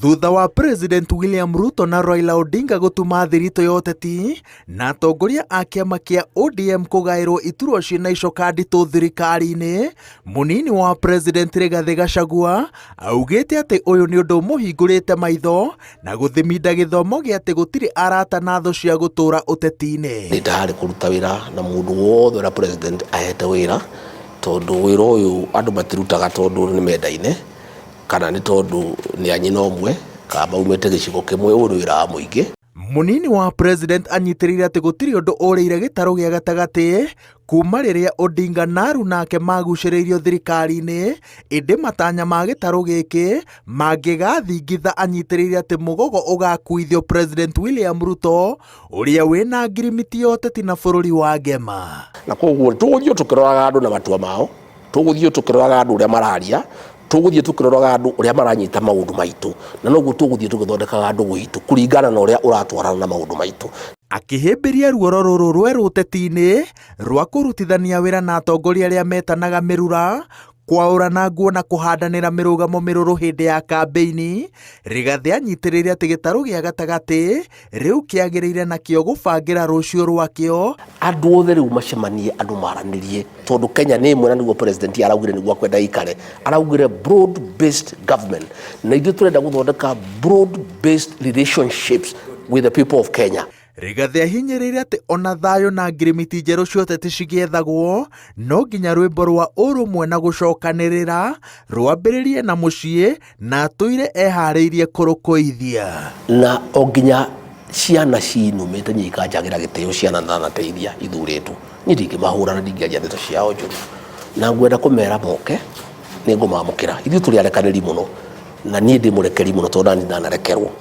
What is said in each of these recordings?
Thutha wa President William Ruto na Raila Odinga gutuma thirito ya ũteti na atongoria a kĩama kĩa ODM kũgaĩrwo iturwa ciĩna icoka nditũ thirikari-inĩ, mũnini wa President Rigathi Gachagua augĩte atĩ ũyũ nĩ ũndũ mũhingũrĩte maitho na gũthimida gĩthomo gĩa atĩ gũtirĩ arata na thũ cia gũtũra ũteti-inĩ. Nĩ ndaharĩ kũruta wĩra na mũndũ wothe ũrĩa President ahete wĩra, tondũ wĩra ũyũ andũ matirutaga tondũ nĩ mendaine kana nĩ tondũ nĩ anyina ũmwe kana maumĩte gĩcigo kĩmwe. Ũyũ nĩ wĩra wa mũingĩ. Mũnini wa President anyitĩrĩire atĩ gũtirĩ ũndũ ũrĩire gĩtarũ gĩa gatagatĩ kuma rĩrĩa Odinga na Aru nake magucĩrĩirio thirikari-inĩ, ĩndĩ matanya ma gĩtarũ gĩkĩ mangĩgathingitha. Anyitĩrĩire atĩ mũgogo ũgakuithio President William Ruto ũrĩa wĩna ngirimiti ya ũteti na bũrũri wa ngema. Na koguo tũgũthiĩ tũkĩroraga andũ na matua mao, tũgũthiĩ tũkĩroraga andũ ũrĩa mararia, tũgũthiĩ tũkĩroraga andũ ũrĩa maranyita maũndũ maitũ, na noguo tũgũthiĩ tũgĩthondekaga andũ gwitũ kũringana na ũrĩa ũratwarana na maũndũ maitũ. Akĩhĩmbĩria ruoro rũrũ rwerũ ũteti-inĩ rwa kũrutithania wĩra na atongoria arĩa metanaga mĩrura, kwaũrana nguo na kũhandanĩra mĩrũgamo mĩrũrũ hĩndĩ ya kambeini, Rigathi anyitĩrĩire atĩ gĩtarũ gĩa gatagatĩ rĩu kĩagĩrĩire na kĩo gũbangĩra rũciũ rwakĩo. Andũ othe rĩu macemanie, andũ maranĩrie, tondũ Kenya nĩ ĩmwe na nĩguo President araugire nĩguo akwenda ikare. Araugire broad based government, na ithuĩ tũrenda gũthondeka broad based relationships with the people of Kenya. Rigathi ahinyĩrĩire atĩ ona thayũ na ngirimiti njerũ cia ũteti cigĩethagwo, no nginya rwĩmbo rwa ũrũmwe na gũcokanĩrĩra rwambĩrĩrie na mũciĩ na atũire eharĩirie kũrũkũithia. Na o nginya ciana cinumĩte niĩ ikanjagĩra gĩtĩo, ciana ndanateithia ithurĩtwo, niĩ ndingĩmahũra na ndingĩaria ndeto ciao njũru, na ngwenda kũmera moke nĩ ngũmamũkĩra. Ithuĩ tũrĩ arekanĩri mũno na niĩ ndĩ mũrekeri mũno tondũ nani ndanarekerwo.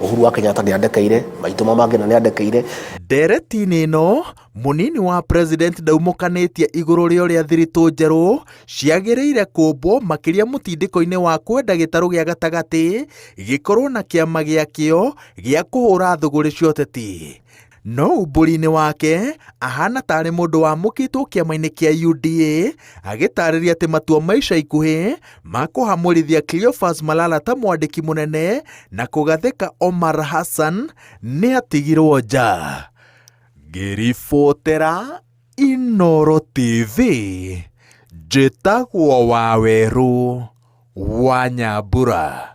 Uhuru wa Kenyatta nĩ andekeire, maitũ mangĩ na nĩ andekeire. Ndereti-inĩ ĩno mũnini wa President ndaumũkanĩtie igũrũ rĩa ũrĩa thiritũ njerũ ciagĩrĩire kũmbwo, makĩria mũtindĩko-inĩ wa kwenda gĩtarũ gĩa gatagatĩ gĩkorwo na kĩama gĩakĩo gĩa kũhũra thũgũrĩ cia ũteti. No umbũri-inĩ wake ahana tarĩ mũndũ wamũkĩtwo kĩama-inĩ kĩa UDA, agĩtarĩria atĩ matua ma ica ikuhĩ ma kũhamũrithia Cleophas Malala ta mwandĩki mũnene na kũgathĩka Omar Hassan nĩ atigirwo nja. Ngĩribotera Inooro TV, njĩtagwo Wawerũ wa Nyambura.